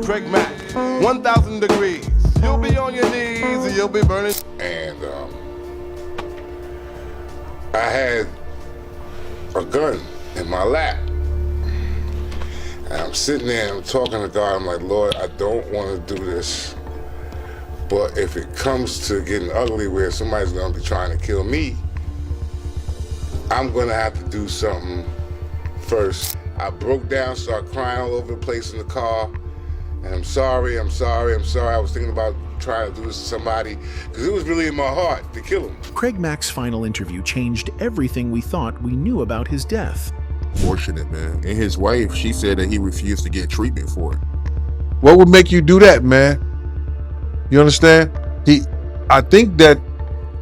Craig Mack, 1,000 degrees. You'll be on your knees and you'll be burning. And I had a gun in my lap. And I'm sitting there and I'm talking to God. I'm like, Lord, I don't want to do this. But if it comes to getting ugly where somebody's going to be trying to kill me, I'm going to have to do something first. I broke down, started crying all over the place in the car. And I'm sorry. I was thinking about trying to do this to somebody because it was really in my heart to kill him. Craig Mack's final interview changed everything we thought we knew about his death. Fortunate, man. And his wife, she said that he refused to get treatment for it. What would make you do that, man? You understand? I think that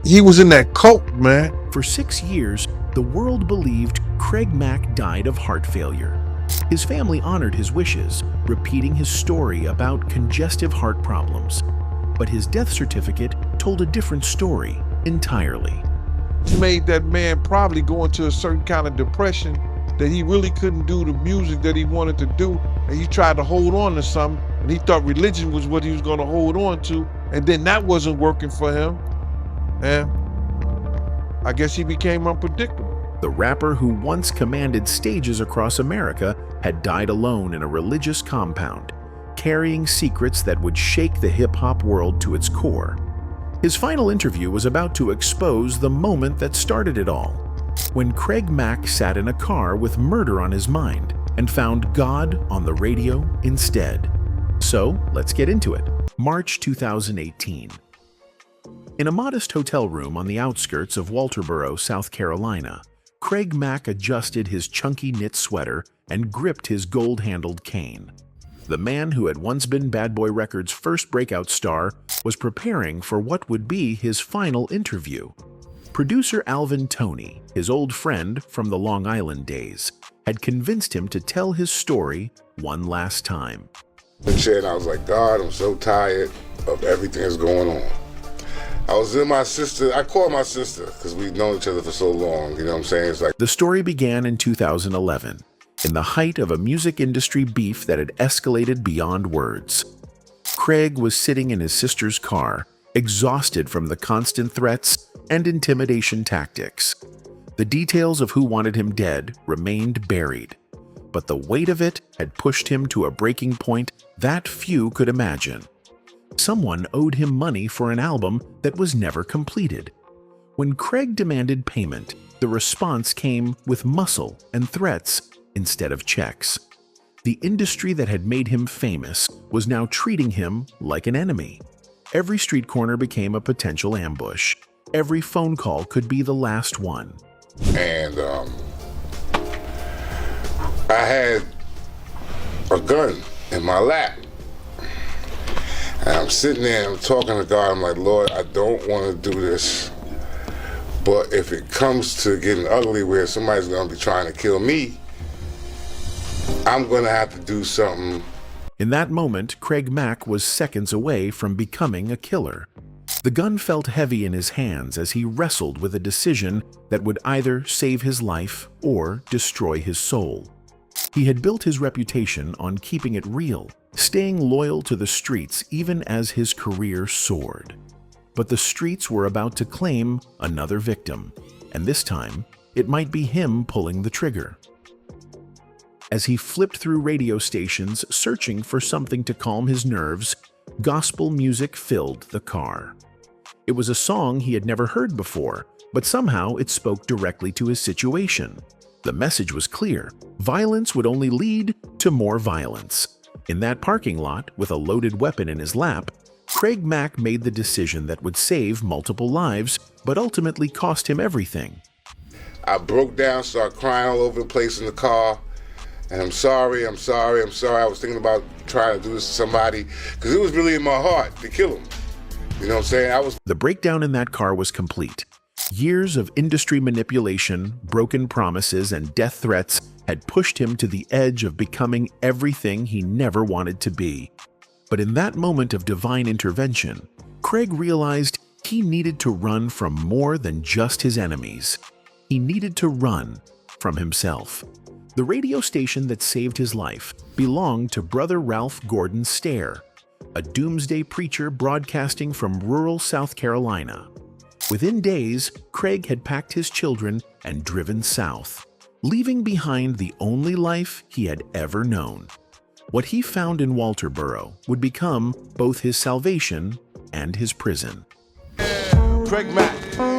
he was in that cult, man. For 6 years, the world believed Craig Mack died of heart failure. His family honored his wishes, repeating his story about congestive heart problems. But his death certificate told a different story entirely. It made that man probably go into a certain kind of depression that he really couldn't do the music that he wanted to do, and he tried to hold on to something, and he thought religion was what he was going to hold on to, and then that wasn't working for him, and I guess he became unpredictable. The rapper who once commanded stages across America had died alone in a religious compound, carrying secrets that would shake the hip-hop world to its core. His final interview was about to expose the moment that started it all, when Craig Mack sat in a car with murder on his mind and found God on the radio instead. So, let's get into it. March 2018. In a modest hotel room on the outskirts of Walterboro, South Carolina, Craig Mack adjusted his chunky knit sweater and gripped his gold-handled cane. The man who had once been Bad Boy Records' first breakout star was preparing for what would be his final interview. Producer Alvin Toney, his old friend from the Long Island days, had convinced him to tell his story one last time. And I was like, God, I'm so tired of everything that's going on. I called my sister because we've known each other for so long, you know what I'm saying? It's like the story began in 2011, in the height of a music industry beef that had escalated beyond words. Craig was sitting in his sister's car, exhausted from the constant threats and intimidation tactics. The details of who wanted him dead remained buried, but the weight of it had pushed him to a breaking point that few could imagine. Someone owed him money for an album that was never completed. When Craig demanded payment, the response came with muscle and threats instead of checks. The industry that had made him famous was now treating him like an enemy. Every street corner became a potential ambush. Every phone call could be the last one. And I had a gun in my lap. And I'm sitting there and I'm talking to God. I'm like, Lord, I don't want to do this. But if it comes to getting ugly where somebody's going to be trying to kill me, I'm going to have to do something. In that moment, Craig Mack was seconds away from becoming a killer. The gun felt heavy in his hands as he wrestled with a decision that would either save his life or destroy his soul. He had built his reputation on keeping it real, staying loyal to the streets even as his career soared. But the streets were about to claim another victim, and this time, it might be him pulling the trigger. As he flipped through radio stations searching for something to calm his nerves, gospel music filled the car. It was a song he had never heard before, but somehow it spoke directly to his situation. The message was clear: violence would only lead to more violence. In that parking lot, with a loaded weapon in his lap, Craig Mack made the decision that would save multiple lives, but ultimately cost him everything. I broke down, started crying all over the place in the car. And I'm sorry. I was thinking about trying to do this to somebody because it was really in my heart to kill him. You know what I'm saying? The breakdown in that car was complete. Years of industry manipulation, broken promises, and death threats had pushed him to the edge of becoming everything he never wanted to be. But in that moment of divine intervention, Craig realized he needed to run from more than just his enemies. He needed to run from himself. The radio station that saved his life belonged to Brother Ralph Gordon Stair, a doomsday preacher broadcasting from rural South Carolina. Within days, Craig had packed his children and driven south, leaving behind the only life he had ever known. What he found in Walterboro would become both his salvation and his prison. Craig Mack,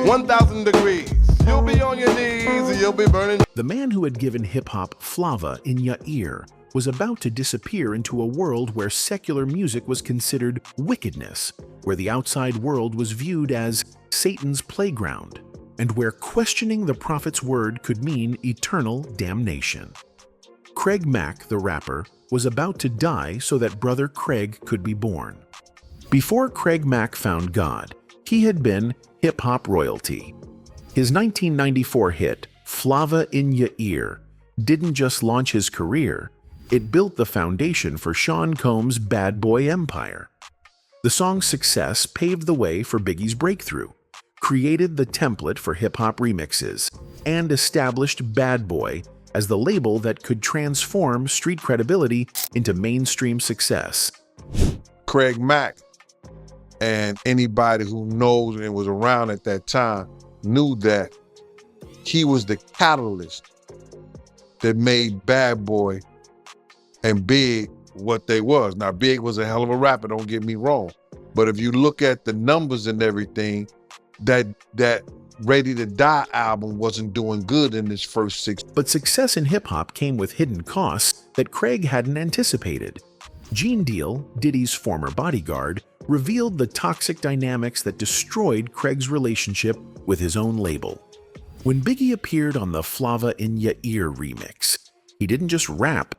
1,000 degrees. You'll be on your knees and you'll be burning. The man who had given hip-hop flava in ya ear was about to disappear into a world where secular music was considered wickedness, where the outside world was viewed as Satan's playground, and where questioning the prophet's word could mean eternal damnation. Craig Mack, the rapper, was about to die so that Brother Craig could be born. Before Craig Mack found God, he had been hip-hop royalty. His 1994 hit, Flava in Ya Ear, didn't just launch his career, it built the foundation for Sean Combs' Bad Boy empire. The song's success paved the way for Biggie's breakthrough, created the template for hip-hop remixes, and established Bad Boy as the label that could transform street credibility into mainstream success. Craig Mack, and anybody who knows and was around at that time knew that he was the catalyst that made Bad Boy and Big what they was. Now, Big was a hell of a rapper, don't get me wrong. But if you look at the numbers and everything, that Ready to Die album wasn't doing good in its first 6. But success in hip-hop came with hidden costs that Craig hadn't anticipated. Gene Deal, Diddy's former bodyguard, revealed the toxic dynamics that destroyed Craig's relationship with his own label. When Biggie appeared on the Flava in Ya Ear remix, he didn't just rap,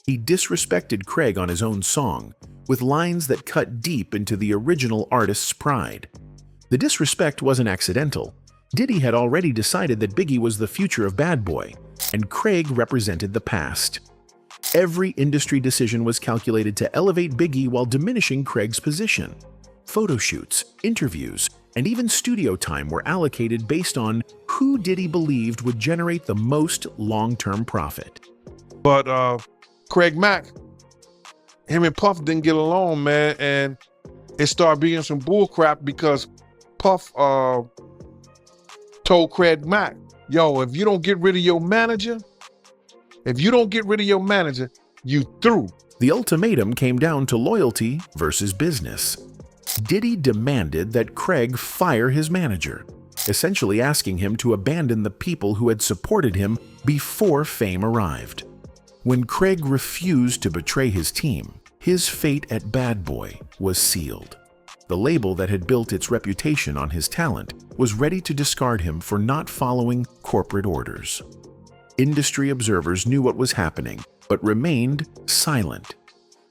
he disrespected Craig on his own song, with lines that cut deep into the original artist's pride. The disrespect wasn't accidental. Diddy had already decided that Biggie was the future of Bad Boy, and Craig represented the past. Every industry decision was calculated to elevate Biggie while diminishing Craig's position. Photo shoots, interviews, and even studio time were allocated based on who Diddy believed would generate the most long-term profit. But Craig Mack, him and Puff didn't get along, man, and it started being some bullcrap because Puff told Craig Mack, yo, if you don't get rid of your manager, you through. The ultimatum came down to loyalty versus business. Diddy demanded that Craig fire his manager, essentially asking him to abandon the people who had supported him before fame arrived. When Craig refused to betray his team, his fate at Bad Boy was sealed. The label that had built its reputation on his talent was ready to discard him for not following corporate orders. Industry observers knew what was happening, but remained silent.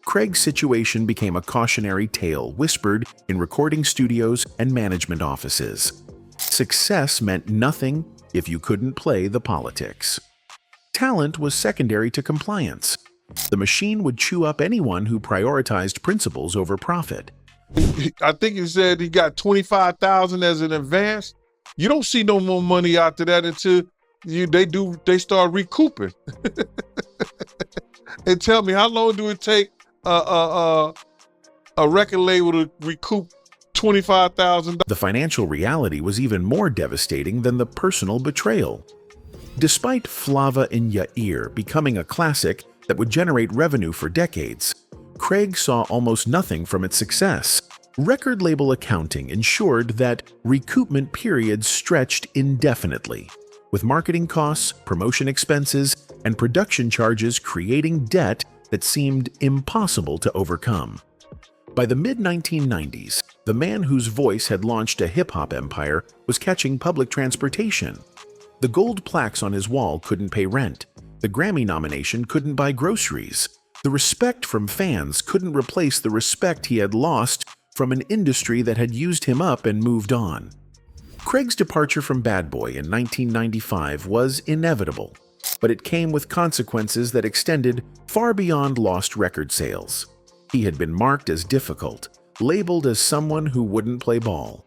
Craig's situation became a cautionary tale whispered in recording studios and management offices. Success meant nothing if you couldn't play the politics. Talent was secondary to compliance. The machine would chew up anyone who prioritized principles over profit. I think he said he got $25,000 as an advance. You don't see no more money after that until they start recouping. And tell me, how long do it take a record label to recoup $25,000? The financial reality was even more devastating than the personal betrayal. Despite Flava in Ya Ear becoming a classic that would generate revenue for decades, Craig saw almost nothing from its success. Record label accounting ensured that recoupment periods stretched indefinitely, with marketing costs, promotion expenses, and production charges creating debt that seemed impossible to overcome. By the mid-1990s, the man whose voice had launched a hip-hop empire was catching public transportation. The gold plaques on his wall couldn't pay rent. The Grammy nomination couldn't buy groceries. The respect from fans couldn't replace the respect he had lost from an industry that had used him up and moved on. Craig's departure from Bad Boy in 1995 was inevitable, but it came with consequences that extended far beyond lost record sales. He had been marked as difficult, labeled as someone who wouldn't play ball.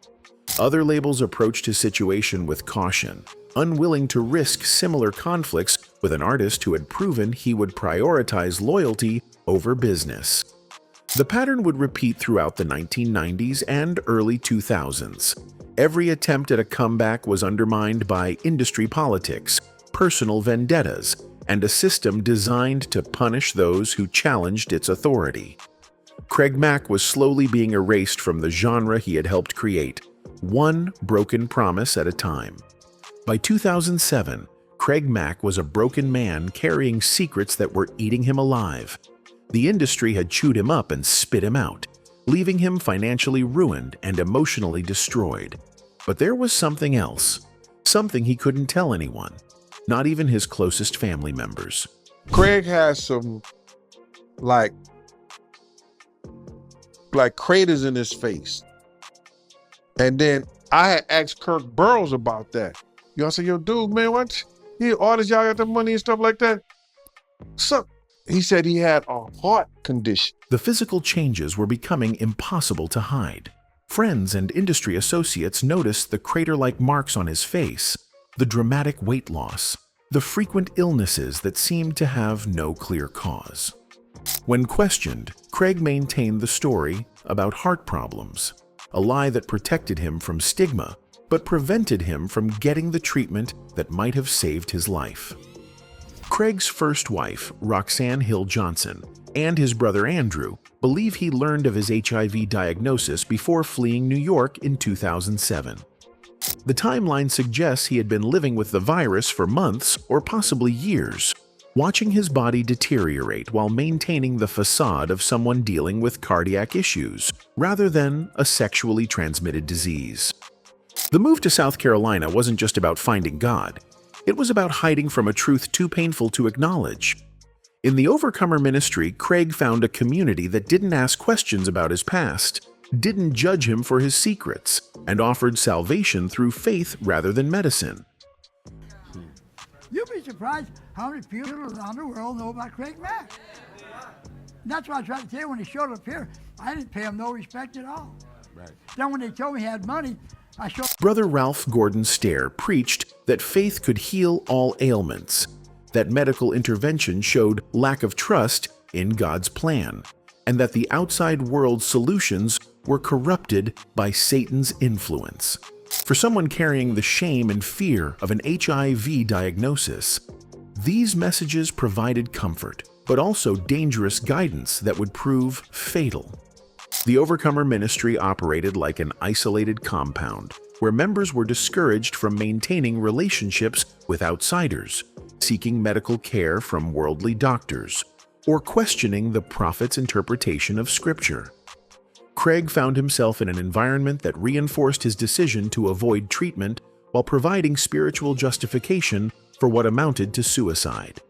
Other labels approached his situation with caution, unwilling to risk similar conflicts with an artist who had proven he would prioritize loyalty over business. The pattern would repeat throughout the 1990s and early 2000s. Every attempt at a comeback was undermined by industry politics, personal vendettas, and a system designed to punish those who challenged its authority. Craig Mack was slowly being erased from the genre he had helped create, one broken promise at a time. By 2007, Craig Mack was a broken man carrying secrets that were eating him alive. The industry had chewed him up and spit him out, leaving him financially ruined and emotionally destroyed. But there was something else, something he couldn't tell anyone, not even his closest family members. Craig has some, like craters in his face. And then I had asked Kirk Burroughs about that. Y'all say, yo, dude, man, what? He artists, y'all got the money and stuff like that? So he said he had a heart condition. The physical changes were becoming impossible to hide. Friends and industry associates noticed the crater-like marks on his face, the dramatic weight loss, the frequent illnesses that seemed to have no clear cause. When questioned, Craig maintained the story about heart problems, a lie that protected him from stigma, but prevented him from getting the treatment that might have saved his life. Craig's first wife, Roxanne Hill Johnson, and his brother Andrew believe he learned of his HIV diagnosis before fleeing New York in 2007. The timeline suggests he had been living with the virus for months or possibly years, watching his body deteriorate while maintaining the facade of someone dealing with cardiac issues, rather than a sexually transmitted disease. The move to South Carolina wasn't just about finding God. It was about hiding from a truth too painful to acknowledge. In the Overcomer ministry, Craig found a community that didn't ask questions about his past, didn't judge him for his secrets, and offered salvation through faith rather than medicine. You'd be surprised how many people around the world know about Craig Mack. And that's what I tried to tell you when he showed up here. I didn't pay him no respect at all. Right. Then when they told me he had money, I showed. Brother Ralph Gordon Stair preached that faith could heal all ailments, that medical intervention showed lack of trust in God's plan, and that the outside world's solutions were corrupted by Satan's influence. For someone carrying the shame and fear of an HIV diagnosis, these messages provided comfort, but also dangerous guidance that would prove fatal. The Overcomer ministry operated like an isolated compound, where members were discouraged from maintaining relationships with outsiders, seeking medical care from worldly doctors, or questioning the prophet's interpretation of Scripture. Craig found himself in an environment that reinforced his decision to avoid treatment while providing spiritual justification for what amounted to suicide.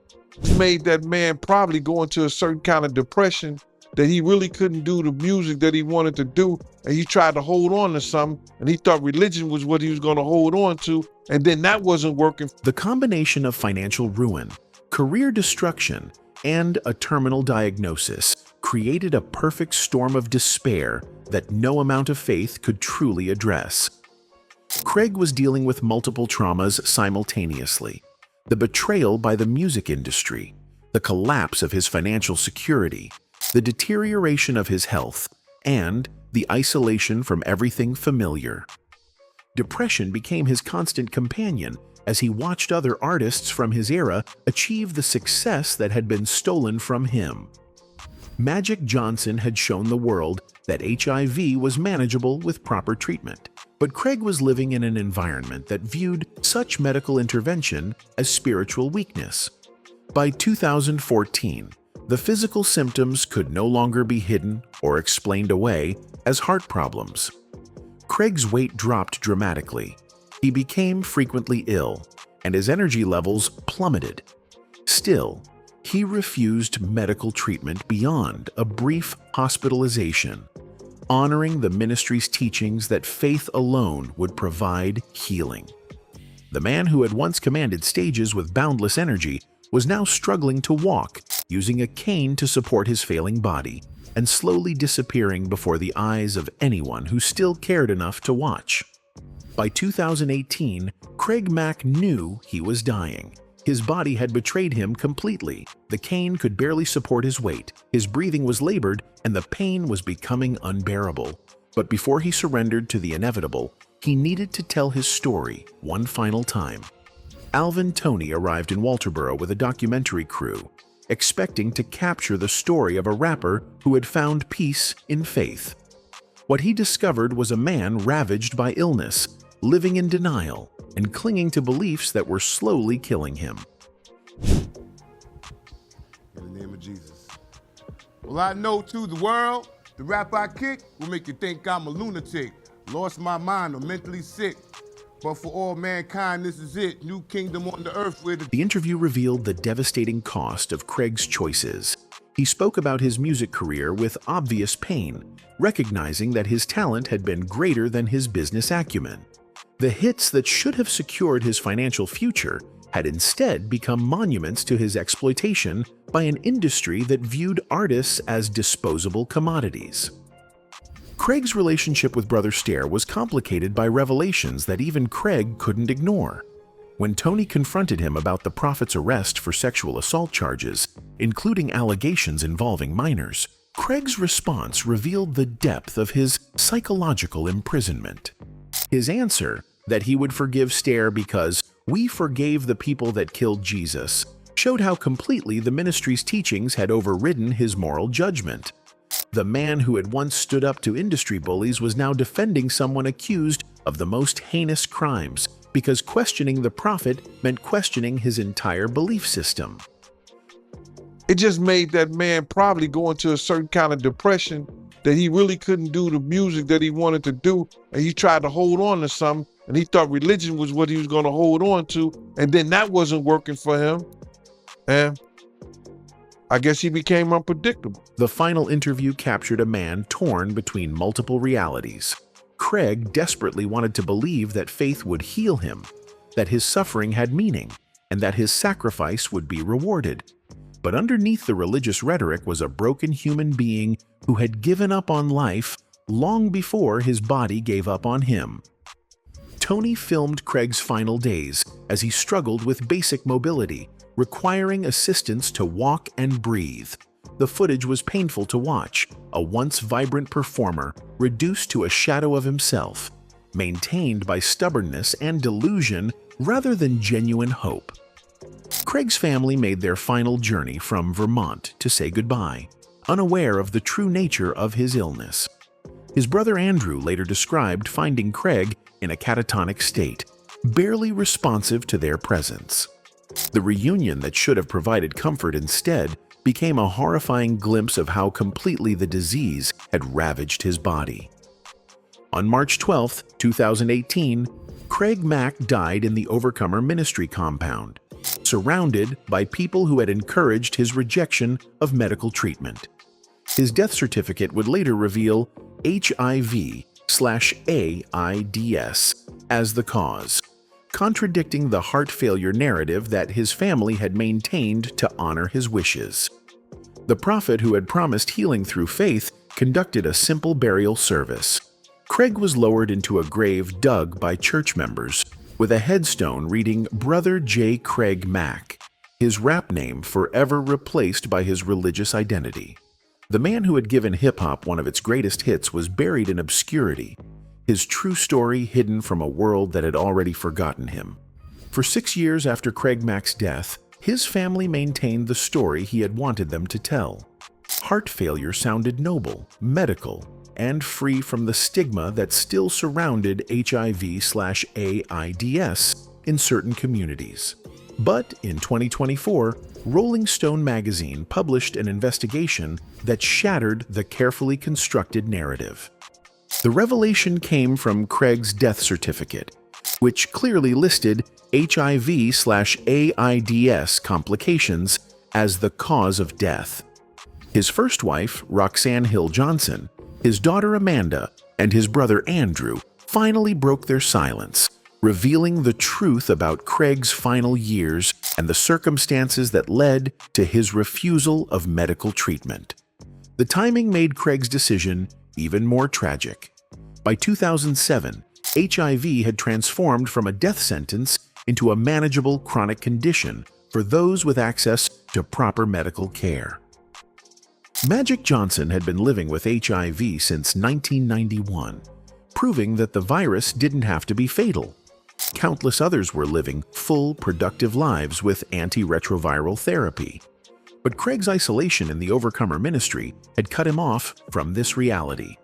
Made that man probably go into a certain kind of depression that he really couldn't do the music that he wanted to do, and he tried to hold on to something, and he thought religion was what he was going to hold on to, and then that wasn't working. The combination of financial ruin, career destruction, and a terminal diagnosis created a perfect storm of despair that no amount of faith could truly address. Craig was dealing with multiple traumas simultaneously: the betrayal by the music industry, the collapse of his financial security, the deterioration of his health, and the isolation from everything familiar. Depression became his constant companion as he watched other artists from his era achieve the success that had been stolen from him. Magic Johnson had shown the world that HIV was manageable with proper treatment, but Craig was living in an environment that viewed such medical intervention as spiritual weakness. By 2014, the physical symptoms could no longer be hidden or explained away as heart problems. Craig's weight dropped dramatically. He became frequently ill, and his energy levels plummeted. Still, he refused medical treatment beyond a brief hospitalization, honoring the ministry's teachings that faith alone would provide healing. The man who had once commanded stages with boundless energy was now struggling to walk, using a cane to support his failing body, and slowly disappearing before the eyes of anyone who still cared enough to watch. By 2018, Craig Mack knew he was dying, His body had betrayed him completely. The cane could barely support his weight, his breathing was labored, and the pain was becoming unbearable. But before he surrendered to the inevitable, he needed to tell his story one final time. Alvin Toney arrived in Walterboro with a documentary crew, expecting to capture the story of a rapper who had found peace in faith. What he discovered was a man ravaged by illness, living in denial, and clinging to beliefs that were slowly killing him. In the name of Jesus. Well, I know to the world, the rap I kick will make you think I'm a lunatic, lost my mind or mentally sick. But for all mankind, this is it. New kingdom on the earth where The interview revealed the devastating cost of Craig's choices. He spoke about his music career with obvious pain, recognizing that his talent had been greater than his business acumen. The hits that should have secured his financial future had instead become monuments to his exploitation by an industry that viewed artists as disposable commodities. Craig's relationship with Brother Stair was complicated by revelations that even Craig couldn't ignore. When Toney confronted him about the prophet's arrest for sexual assault charges, including allegations involving minors, Craig's response revealed the depth of his psychological imprisonment. His answer, that he would forgive Stair because we forgave the people that killed Jesus, showed how completely the ministry's teachings had overridden his moral judgment. The man who had once stood up to industry bullies was now defending someone accused of the most heinous crimes, because questioning the prophet meant questioning his entire belief system. It just made that man probably go into a certain kind of depression that he really couldn't do the music that he wanted to do, and he tried to hold on to something, and he thought religion was what he was going to hold on to, and then that wasn't working for him, and I guess he became unpredictable. The final interview captured a man torn between multiple realities. Craig desperately wanted to believe that faith would heal him, that his suffering had meaning, and that his sacrifice would be rewarded. But underneath the religious rhetoric was a broken human being who had given up on life long before his body gave up on him. Toney filmed Craig's final days as he struggled with basic mobility, requiring assistance to walk and breathe. The footage was painful to watch, a once vibrant performer reduced to a shadow of himself, maintained by stubbornness and delusion rather than genuine hope. Craig's family made their final journey from Vermont to say goodbye, unaware of the true nature of his illness. His brother Andrew later described finding Craig in a catatonic state, barely responsive to their presence. The reunion that should have provided comfort instead became a horrifying glimpse of how completely the disease had ravaged his body. On March 12, 2018, Craig Mack died in the Overcomer Ministry compound, surrounded by people who had encouraged his rejection of medical treatment. His death certificate would later reveal HIV/AIDS as the cause, contradicting the heart failure narrative that his family had maintained to honor his wishes. The prophet who had promised healing through faith conducted a simple burial service. Craig was lowered into a grave dug by church members, with a headstone reading Brother J. Craig Mack, his rap name forever replaced by his religious identity. The man who had given hip-hop one of its greatest hits was buried in obscurity, his true story hidden from a world that had already forgotten him. For 6 years after Craig Mack's death, his family maintained the story he had wanted them to tell. Heart failure sounded noble, medical, and free from the stigma that still surrounded HIV/AIDS in certain communities. But in 2024, Rolling Stone magazine published an investigation that shattered the carefully constructed narrative. The revelation came from Craig's death certificate, which clearly listed HIV/AIDS complications as the cause of death. His first wife, Roxanne Hill Johnson, his daughter Amanda, and his brother Andrew finally broke their silence, revealing the truth about Craig's final years and the circumstances that led to his refusal of medical treatment. The timing made Craig's decision even more tragic. By 2007, HIV had transformed from a death sentence into a manageable chronic condition for those with access to proper medical care. Magic Johnson had been living with HIV since 1991, proving that the virus didn't have to be fatal. Countless others were living full, productive lives with antiretroviral therapy. But Craig's isolation in the Overcomer ministry had cut him off from this reality.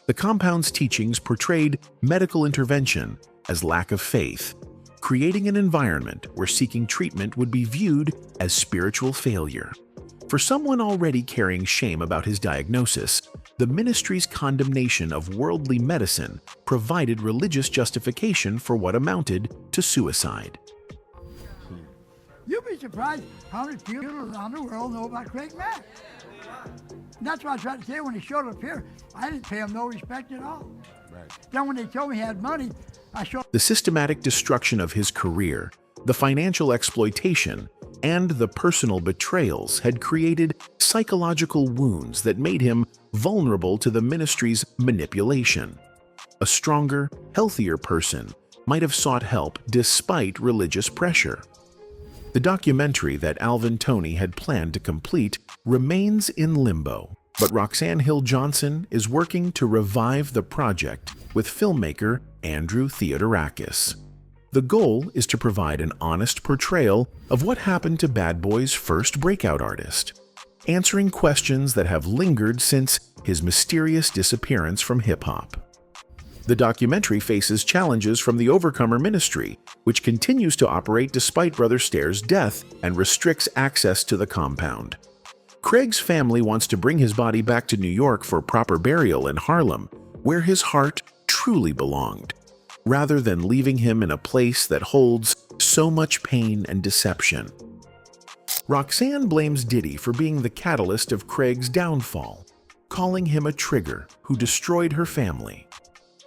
The compound's teachings portrayed medical intervention as lack of faith, creating an environment where seeking treatment would be viewed as spiritual failure. For someone already carrying shame about his diagnosis, the ministry's condemnation of worldly medicine provided religious justification for what amounted to suicide. You'd be surprised how many people around the world know about Craig Mack. And that's what I tried to say when he showed up here. I didn't pay him no respect at all. Right. Then when they told me he had money, I showed The systematic destruction of his career, the financial exploitation, and the personal betrayals had created psychological wounds that made him vulnerable to the ministry's manipulation. A stronger, healthier person might have sought help despite religious pressure. The documentary that Alvin Toney had planned to complete remains in limbo, but Roxanne Hill Johnson is working to revive the project with filmmaker Andrew Theodorakis. The goal is to provide an honest portrayal of what happened to Bad Boy's first breakout artist, answering questions that have lingered since his mysterious disappearance from hip-hop. The documentary faces challenges from the Overcomer ministry, which continues to operate despite Brother Stair's death and restricts access to the compound. Craig's family wants to bring his body back to New York for proper burial in Harlem, where his heart truly belonged, rather than leaving him in a place that holds so much pain and deception. Roxanne blames Diddy for being the catalyst of Craig's downfall, calling him a trigger who destroyed her family.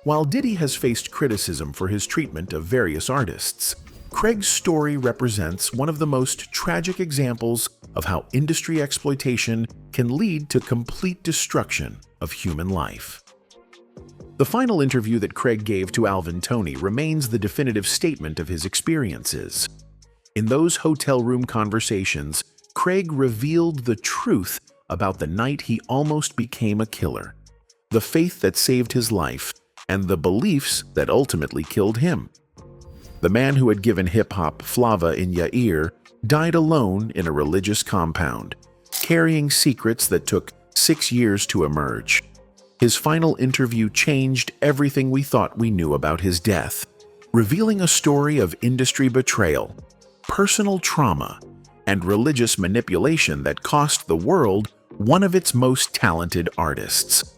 While Diddy has faced criticism for his treatment of various artists, Craig's story represents one of the most tragic examples of how industry exploitation can lead to complete destruction of human life. The final interview that Craig gave to Alvin Toney remains the definitive statement of his experiences. In those hotel room conversations, Craig revealed the truth about the night he almost became a killer, the faith that saved his life, and the beliefs that ultimately killed him. The man who had given hip-hop Flava in Yair died alone in a religious compound, carrying secrets that took 6 years to emerge. His final interview changed everything we thought we knew about his death, revealing a story of industry betrayal, personal trauma, and religious manipulation that cost the world one of its most talented artists.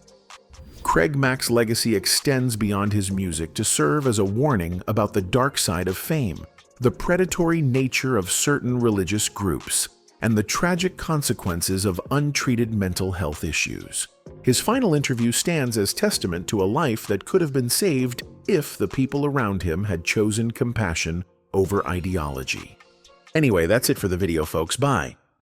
Craig Mack's legacy extends beyond his music to serve as a warning about the dark side of fame, the predatory nature of certain religious groups, and the tragic consequences of untreated mental health issues. His final interview stands as testament to a life that could have been saved if the people around him had chosen compassion over ideology. Anyway, that's it for the video, folks. Bye.